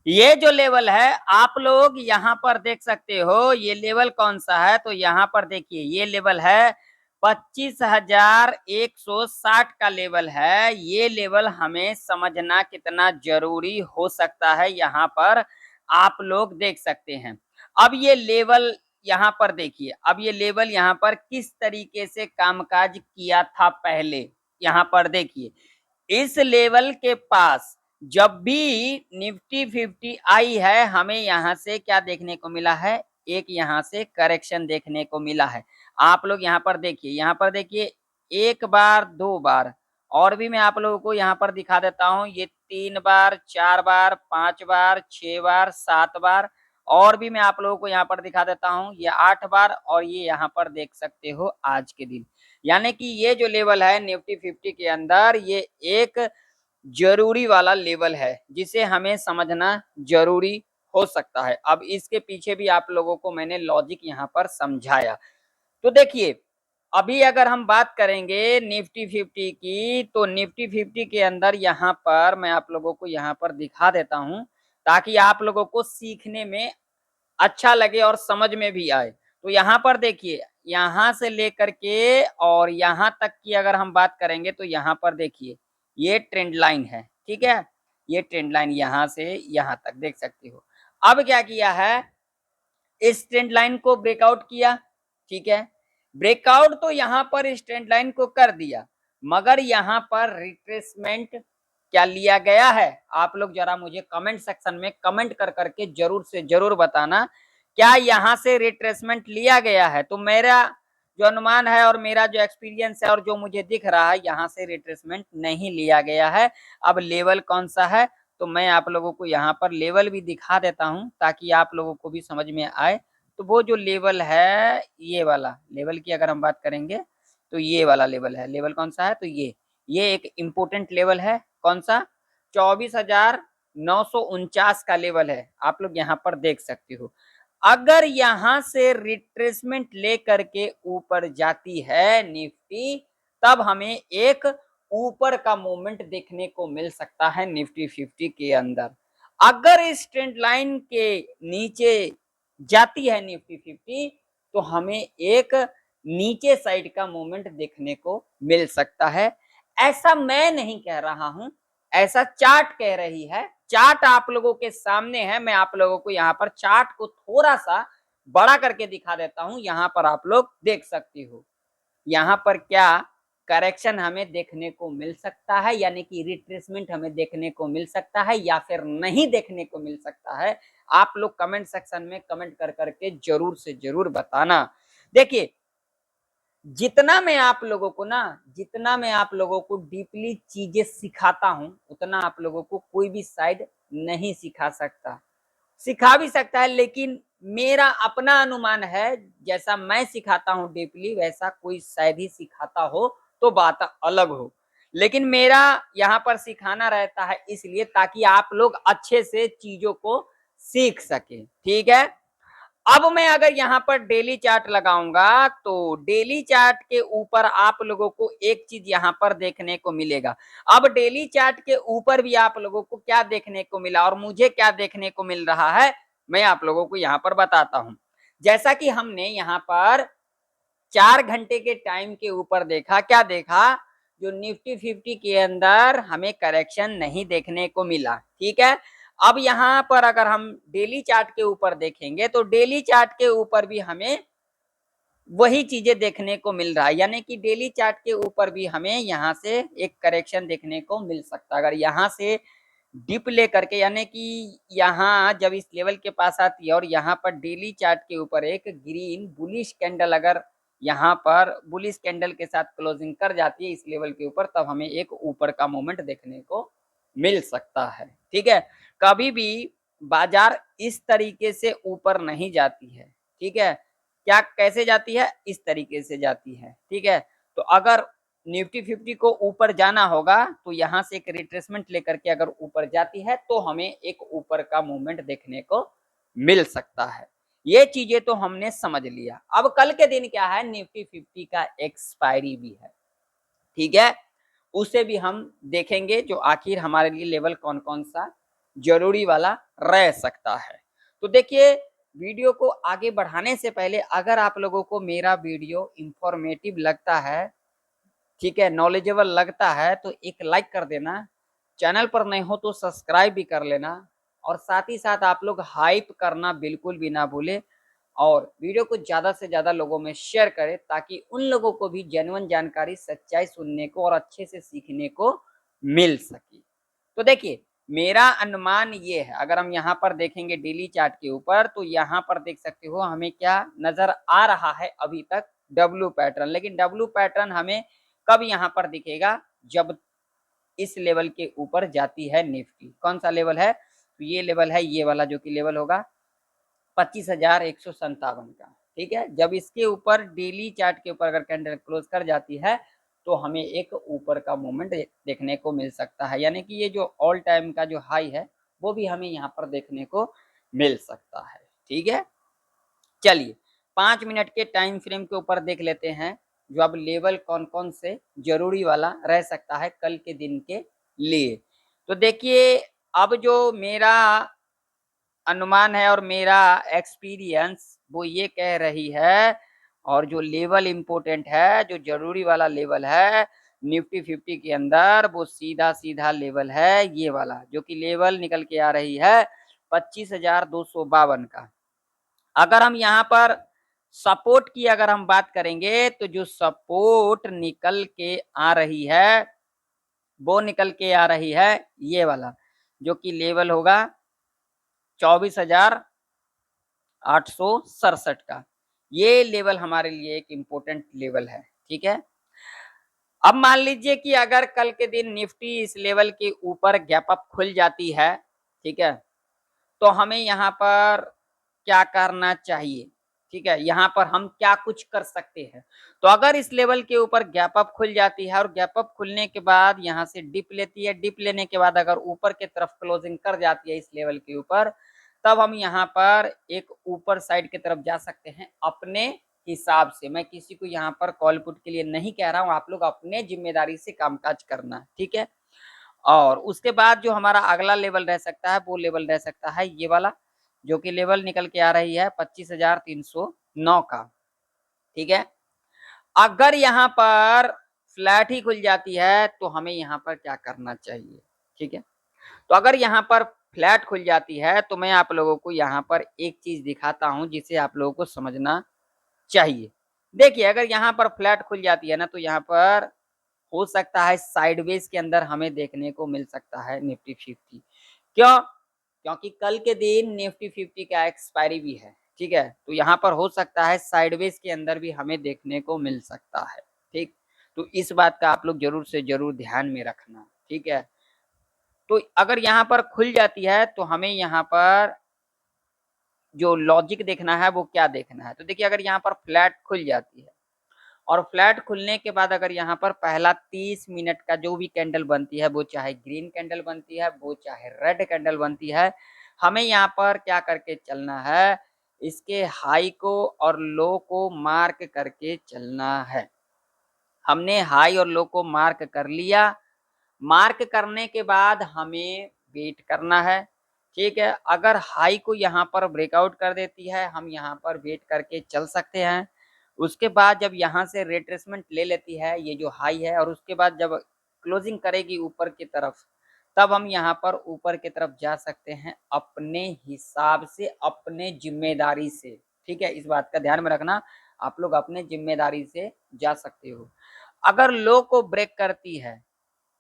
ये जो लेवल है आप लोग यहाँ पर देख सकते हो, ये लेवल कौन सा है, तो यहाँ पर देखिए ये लेवल है 25,160 का लेवल है। ये लेवल हमें समझना कितना जरूरी हो सकता है, यहाँ पर आप लोग देख सकते हैं। अब ये लेवल यहाँ पर देखिए, अब ये लेवल यहाँ पर किस तरीके से कामकाज किया था पहले, यहाँ पर देखिए इस लेवल के पास जब भी निफ्टी 50 आई है, हमें यहाँ से क्या देखने को मिला है, एक यहाँ से करेक्शन देखने को मिला है। आप लोग यहाँ पर देखिए, यहाँ पर देखिए एक बार, दो बार, और भी मैं आप लोगों को यहाँ पर दिखा देता हूँ। ये 3 बार, 4 बार, 5 बार, 6 बार, 7 बार, और भी मैं आप लोगों को यहाँ पर दिखा देता हूँ, ये 8 बार, और ये यहाँ पर देख सकते हो आज के दिन। यानी कि ये जो लेवल है निफ्टी 50 के अंदर, ये एक जरूरी वाला लेवल है जिसे हमें समझना जरूरी हो सकता है। अब इसके पीछे भी आप लोगों को मैंने लॉजिक यहाँ पर समझाया। तो देखिए अभी अगर हम बात करेंगे निफ्टी 50 की, तो निफ्टी 50 के अंदर यहाँ पर मैं आप लोगों को यहाँ पर दिखा देता हूँ ताकि आप लोगों को सीखने में अच्छा लगे और समझ में भी आए। तो यहाँ पर देखिए, यहाँ से लेकर के और यहाँ तक की अगर हम बात करेंगे तो यहाँ पर देखिए ये ट्रेंड लाइन है, ठीक है। ये ट्रेंड लाइन यहाँ से यहाँ तक देख सकते हो। अब क्या किया है, इस ट्रेंड लाइन को ब्रेकआउट किया, ठीक है। ब्रेकआउट तो यहाँ पर इस ट्रेंड लाइन को कर दिया, मगर यहाँ पर रिट्रेसमेंट क्या लिया गया है, आप लोग जरा मुझे कमेंट सेक्शन में कमेंट कर करके जरूर से जरूर बताना, क्या यहाँ से रिट्रेसमेंट लिया गया है। तो मेरा जो अनुमान है और मेरा जो एक्सपीरियंस है और जो मुझे दिख रहा है, यहाँ से रिट्रेसमेंट नहीं लिया गया है। अब लेवल कौन सा है, तो मैं आप लोगों को यहाँ पर लेवल भी दिखा देता हूँ ताकि आप लोगों को भी समझ में आए। तो वो जो लेवल है, ये वाला लेवल की अगर हम बात करेंगे तो ये वाला लेवल है। लेवल कौन सा है, तो ये एक इम्पोर्टेंट लेवल है। कौन सा, 24,949 का लेवल है। आप लोग यहाँ पर देख सकते हो। अगर यहाँ से रिट्रेसमेंट लेकर के ऊपर जाती है निफ्टी, तब हमें एक ऊपर का मूवमेंट देखने को मिल सकता है निफ्टी 50 के अंदर। अगर इस ट्रेंड लाइन के नीचे जाती है निफ्टी 50, तो हमें एक नीचे साइड का मूवमेंट देखने को मिल सकता है। ऐसा मैं नहीं कह रहा हूं, ऐसा चार्ट कह रही है। चार्ट आप लोगों के सामने है, मैं आप लोगों को यहाँ पर चार्ट को थोड़ा सा बड़ा करके दिखा देता हूं। यहाँ पर आप लोग देख सकते हो, यहाँ पर क्या करेक्शन हमें देखने को मिल सकता है, यानी कि रिट्रेसमेंट हमें देखने को मिल सकता है या फिर नहीं देखने को मिल सकता है। आप लोग कमेंट सेक्शन में कमेंट कर करके जरूर से जरूर बताना। देखिए जितना मैं आप लोगों को डीपली चीजें सिखाता हूं, उतना आप लोगों को कोई भी साइड नहीं सिखा सकता। सिखा भी सकता है, लेकिन मेरा अपना अनुमान है, जैसा मैं सिखाता हूं डीपली, वैसा कोई शायद ही सिखाता हो तो बात अलग हो। लेकिन मेरा यहाँ पर सिखाना रहता है इसलिए ताकि आप लोग अच्छे से चीजों को सीख सके, ठीक है। अब मैं अगर यहाँ पर डेली चार्ट लगाऊंगा तो डेली चार्ट के ऊपर आप लोगों को एक चीज यहाँ पर देखने को मिलेगा। अब डेली चार्ट के ऊपर भी आप लोगों को क्या देखने को मिला और मुझे क्या देखने को मिल रहा है, मैं आप लोगों को यहाँ पर बताता हूँ। जैसा कि हमने यहाँ पर 4 घंटे के टाइम के ऊपर देखा, क्या देखा, जो निफ्टी 50 के अंदर हमें करेक्शन नहीं देखने को मिला, ठीक है। अब यहाँ पर अगर हम डेली चार्ट के ऊपर देखेंगे तो डेली चार्ट के ऊपर भी हमें वही चीजें देखने को मिल रहा है, यानी कि डेली चार्ट के ऊपर भी हमें यहाँ से एक करेक्शन देखने को मिल सकता है। अगर यहाँ से डिप लेकर के, यानी कि यहाँ जब इस लेवल के पास आती है और यहाँ पर डेली चार्ट के ऊपर एक ग्रीन बुलिश कैंडल अगर यहाँ पर बुलिश कैंडल के साथ क्लोजिंग कर जाती है इस लेवल के ऊपर, तब हमें एक ऊपर का मोमेंट देखने को मिल सकता है, ठीक है। कभी भी बाजार इस तरीके से ऊपर नहीं जाती है, ठीक है। क्या कैसे जाती है, इस तरीके से जाती है, ठीक है। तो अगर निफ्टी 50 को ऊपर जाना होगा तो यहाँ से एक रिट्रेसमेंट लेकर के अगर ऊपर जाती है तो हमें एक ऊपर का मूवमेंट देखने को मिल सकता है। ये चीजें तो हमने समझ लिया। अब कल के दिन क्या है, निफ्टी 50 का एक्सपायरी भी है, ठीक है। उसे भी हम देखेंगे, जो आखिर हमारे लिए लेवल कौन कौन सा जरूरी वाला रह सकता है। तो देखिए, वीडियो को आगे बढ़ाने से पहले अगर आप लोगों को मेरा वीडियो इंफॉर्मेटिव लगता है, ठीक है, नॉलेजेबल लगता है, तो एक लाइक कर देना, चैनल पर नए हो तो सब्सक्राइब भी कर लेना, और साथ ही साथ आप लोग हाइप करना बिल्कुल भी ना भूलें, और वीडियो को ज़्यादा से ज़्यादा लोगों में शेयर करें ताकि उन लोगों को भी जेन्युइन जानकारी, सच्चाई सुनने को और अच्छे से सीखने को मिल सके। तो देखिए, मेरा अनुमान ये है, अगर हम यहाँ पर देखेंगे डेली चार्ट के ऊपर, तो यहाँ पर देख सकते हो हमें क्या नज़र आ रहा है अभी तक, डब्ल्यू पैटर्न। लेकिन डब्ल्यू पैटर्न हमें कब यहाँ पर दिखेगा, जब इस लेवल के ऊपर जाती है निफ्टी। कौन सा लेवल है, तो ये लेवल है, ये वाला जो कि लेवल होगा 25,157 का, ठीक है। जब इसके ऊपर डेली चार्ट के ऊपर अगर कैंडल क्लोज कर जाती है तो हमें एक ऊपर का मूवमेंट देखने को मिल सकता है, यानी कि ये जो ऑल टाइम का जो हाई है वो भी हमें यहाँ पर देखने को मिल सकता है, ठीक है। चलिए, 5 मिनट के टाइम फ्रेम के ऊपर देख लेते हैं, जो अब लेवल कौन कौन से जरूरी वाला रह सकता है कल के दिन के लिए। तो देखिए, अब जो मेरा अनुमान है और मेरा एक्सपीरियंस वो ये कह रही है, और जो लेवल इम्पोर्टेंट है, जो जरूरी वाला लेवल है निफ्टी 50 के अंदर, वो सीधा सीधा लेवल है ये वाला, जो कि लेवल निकल के आ रही है 25,252 का। अगर हम यहाँ पर सपोर्ट की अगर हम बात करेंगे, तो जो सपोर्ट निकल के आ रही है वो निकल के आ रही है ये वाला, जो कि लेवल होगा 24,867 का। ये लेवल हमारे लिए एक इम्पोर्टेंट लेवल है, ठीक है। अब मान लीजिए कि अगर कल के दिन निफ्टी इस लेवल के ऊपर गैप अप खुल जाती है, ठीक है, तो हमें यहाँ पर क्या करना चाहिए, ठीक है, यहाँ पर हम क्या कुछ कर सकते हैं। तो अगर इस लेवल के ऊपर गैप अप खुल जाती है और गैप अप खुलने के बाद यहाँ से डिप लेती है, डिप लेने के बाद अगर ऊपर की तरफ क्लोजिंग कर जाती है इस लेवल के ऊपर, तब हम यहाँ पर एक ऊपर साइड की तरफ जा सकते हैं अपने हिसाब से। मैं किसी को यहाँ पर कॉल पुट के लिए नहीं कह रहा हूँ, आप लोग अपने जिम्मेदारी से कामकाज करना, ठीक है। और उसके बाद जो हमारा अगला लेवल रह सकता है वो लेवल रह सकता है ये वाला, जो कि लेवल निकल के आ रही है 25,309 का, ठीक है। अगर यहाँ पर फ्लैट ही खुल जाती है तो हमें यहाँ पर क्या करना चाहिए, ठीक है। तो अगर यहाँ पर फ्लैट खुल जाती है तो मैं आप लोगों को यहाँ पर एक चीज दिखाता हूँ जिसे आप लोगों को समझना चाहिए। देखिए, अगर यहाँ पर फ्लैट खुल जाती है ना, तो यहाँ पर हो सकता है साइडवेज के अंदर हमें देखने को मिल सकता है निफ्टी 50। क्यों? क्योंकि कल के दिन निफ्टी 50 का एक्सपायरी भी है, ठीक है। तो यहाँ पर हो सकता है साइडवेज के अंदर भी हमें देखने को मिल सकता है, ठीक। तो इस बात का आप लोग जरूर से जरूर ध्यान में रखना, ठीक है। तो अगर यहाँ पर खुल जाती है तो हमें यहाँ पर जो लॉजिक देखना है वो क्या देखना है। तो देखिए, अगर यहाँ पर फ्लैट खुल जाती है और फ्लैट खुलने के बाद अगर यहाँ पर पहला 30 मिनट का जो भी कैंडल बनती है, वो चाहे ग्रीन कैंडल बनती है, वो चाहे रेड कैंडल बनती है, हमें यहाँ पर क्या करके चलना है, इसके हाई को और लो को मार्क करके चलना है। हमने हाई और लो को मार्क कर लिया, मार्क करने के बाद हमें वेट करना है, ठीक है। अगर हाई को यहाँ पर ब्रेकआउट कर देती है, हम यहाँ पर वेट करके चल सकते हैं। उसके बाद जब यहाँ से रिट्रेसमेंट ले लेती है ये जो हाई है, और उसके बाद जब क्लोजिंग करेगी ऊपर की तरफ, तब हम यहाँ पर ऊपर की तरफ जा सकते हैं अपने हिसाब से, अपने जिम्मेदारी से, ठीक है। इस बात का ध्यान में रखना, आप लोग अपने जिम्मेदारी से जा सकते हो। अगर लो को ब्रेक करती है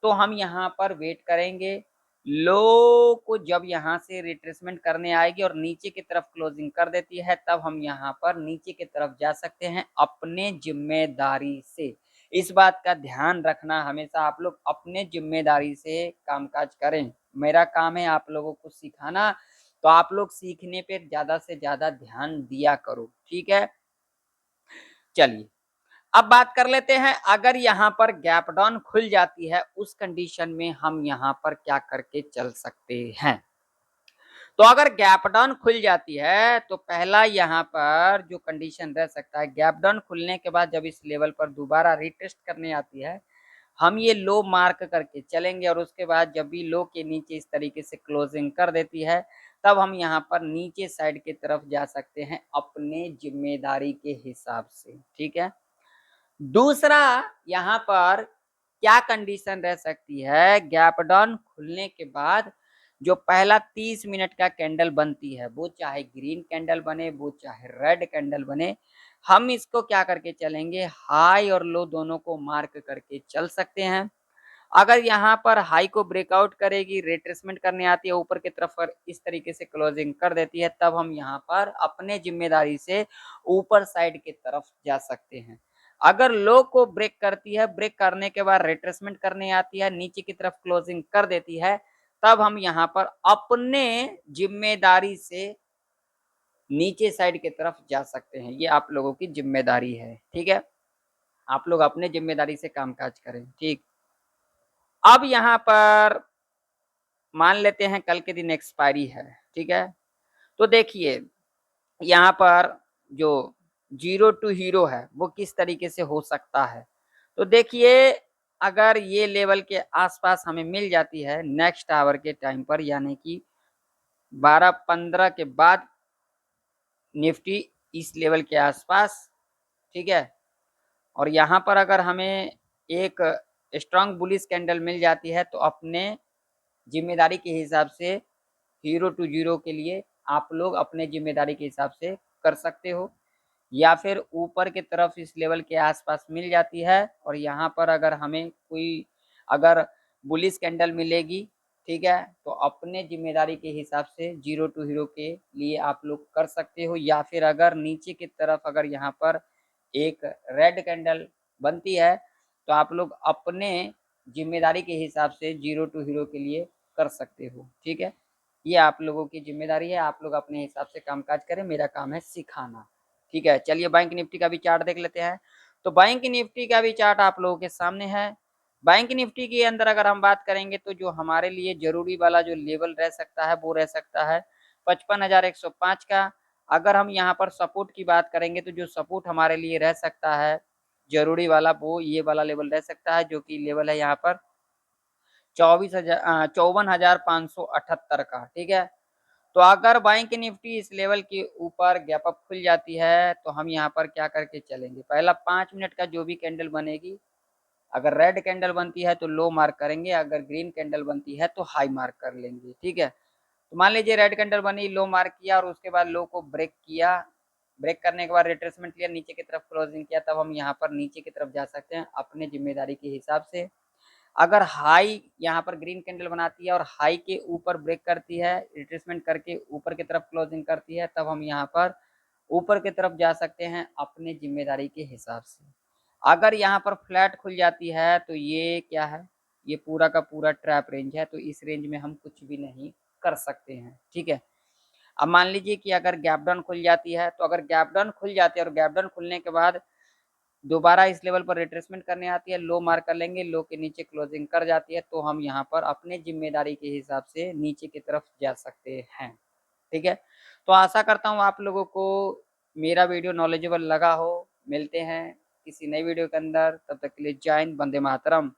तो हम यहाँ पर वेट करेंगे, लो को जब यहाँ से रिट्रेसमेंट करने आएगी और नीचे की तरफ क्लोजिंग कर देती है, तब हम यहाँ पर नीचे की तरफ जा सकते हैं अपने जिम्मेदारी से। इस बात का ध्यान रखना, हमेशा आप लोग अपने जिम्मेदारी से कामकाज करें। मेरा काम है आप लोगों को सिखाना, तो आप लोग सीखने पे ज्यादा से ज्यादा ध्यान दिया करो, ठीक है। चलिए, अब बात कर लेते हैं, अगर यहाँ पर गैप डाउन खुल जाती है उस कंडीशन में हम यहाँ पर क्या करके चल सकते हैं। तो अगर गैप डाउन खुल जाती है तो पहला यहाँ पर जो कंडीशन रह सकता है, गैप डाउन खुलने के बाद जब इस लेवल पर दोबारा रिटेस्ट करने आती है, हम ये लो मार्क करके चलेंगे और उसके बाद जब भी लो के नीचे इस तरीके से क्लोजिंग कर देती है, तब हम यहाँ पर नीचे साइड की तरफ जा सकते हैं अपने जिम्मेदारी के हिसाब से, ठीक है। दूसरा यहाँ पर क्या कंडीशन रह सकती है, गैप डाउन खुलने के बाद जो पहला 30 मिनट का कैंडल बनती है, वो चाहे ग्रीन कैंडल बने, वो चाहे रेड कैंडल बने, हम इसको क्या करके चलेंगे, हाई और लो दोनों को मार्क करके चल सकते हैं। अगर यहाँ पर हाई को ब्रेकआउट करेगी, रिट्रेसमेंट करने आती है ऊपर की तरफ और इस तरीके से क्लोजिंग कर देती है, तब हम यहाँ पर अपने जिम्मेदारी से ऊपर साइड की तरफ जा सकते हैं। अगर लो को ब्रेक करती है, ब्रेक करने के बाद रिट्रेसमेंट करने आती है, नीचे की तरफ क्लोजिंग कर देती है, तब हम यहाँ पर अपने जिम्मेदारी से नीचे साइड की तरफ जा सकते हैं। ये आप लोगों की जिम्मेदारी है, ठीक है। आप लोग अपने जिम्मेदारी से कामकाज करें, ठीक। अब यहाँ पर मान लेते हैं कल के दिन एक्सपायरी है, ठीक है। तो देखिए यहाँ पर जो जीरो टू हीरो है वो किस तरीके से हो सकता है। तो देखिए अगर ये लेवल के आसपास हमें मिल जाती है नेक्स्ट आवर के टाइम पर, यानी कि 12:15 के बाद निफ्टी इस लेवल के आसपास, ठीक है। और यहाँ पर अगर हमें एक स्ट्रांग बुलिश कैंडल मिल जाती है तो अपने जिम्मेदारी के हिसाब से हीरो टू जीरो के लिए आप लोग अपने जिम्मेदारी के हिसाब से कर सकते हो, या फिर ऊपर की तरफ इस लेवल के आसपास मिल जाती है और यहाँ पर अगर हमें कोई अगर बुलिश कैंडल मिलेगी, ठीक है, तो अपने जिम्मेदारी के हिसाब से जीरो टू हीरो के लिए आप लोग कर सकते हो। या फिर अगर नीचे की तरफ अगर यहाँ पर एक रेड कैंडल बनती है तो आप लोग अपने जिम्मेदारी के हिसाब से जीरो टू हीरो के लिए कर सकते हो, ठीक है। ये आप लोगों की जिम्मेदारी है, आप लोग अपने हिसाब से कामकाज करें, मेरा काम है सिखाना, ठीक है। चलिए बैंक निफ्टी का भी चार्ट देख लेते हैं। तो बैंक निफ्टी का भी चार्ट आप लोगों के सामने है। बैंक निफ्टी के अंदर अगर हम बात करेंगे तो जो हमारे लिए जरूरी वाला जो लेवल रह सकता है वो रह सकता है 55,105 का। अगर हम यहाँ पर सपोर्ट की बात करेंगे तो जो सपोर्ट हमारे लिए रह सकता है जरूरी वाला, वो ये वाला लेवल रह सकता है, जो कि लेवल है यहाँ पर 54,578 का, ठीक है। तो अगर बैंक निफ्टी इस लेवल के ऊपर गैप अप खुल जाती है तो हम यहाँ पर क्या करके चलेंगे, पहला 5 मिनट का जो भी कैंडल बनेगी, अगर रेड कैंडल बनती है तो लो मार्क करेंगे, अगर ग्रीन कैंडल बनती है तो हाई मार्क कर लेंगे, ठीक है। तो मान लीजिए रेड कैंडल बनी, लो मार्क किया और उसके बाद लो को ब्रेक किया, ब्रेक करने के बाद रिट्रेसमेंट लिया, नीचे की तरफ क्लोजिंग किया, तब हम यहाँ पर नीचे की तरफ जा सकते हैं अपने जिम्मेदारी के हिसाब से। अगर हाई यहाँ पर ग्रीन कैंडल बनाती है और हाई के ऊपर ब्रेक करती है, रिट्रेसमेंट करके ऊपर की तरफ क्लोजिंग करती है, तब हम यहाँ पर ऊपर की तरफ जा सकते हैं अपने जिम्मेदारी के हिसाब से। अगर यहाँ पर फ्लैट खुल जाती है तो ये क्या है, ये पूरा का पूरा ट्रैप रेंज है, तो इस रेंज में हम कुछ भी नहीं कर सकते हैं, ठीक है। अब मान लीजिए कि अगर गैप डाउन खुल जाती है, तो अगर गैप डाउन खुल जाती है और गैप डाउन खुलने के बाद दोबारा इस लेवल पर रिट्रेसमेंट करने आती है, लो मार्क कर लेंगे, लो के नीचे क्लोजिंग कर जाती है, तो हम यहाँ पर अपने जिम्मेदारी के हिसाब से नीचे की तरफ जा सकते हैं, ठीक है। तो आशा करता हूँ आप लोगों को मेरा वीडियो नॉलेजेबल लगा हो। मिलते हैं किसी नई वीडियो के अंदर, तब तक के लिए जय हिंद, वंदे मातरम।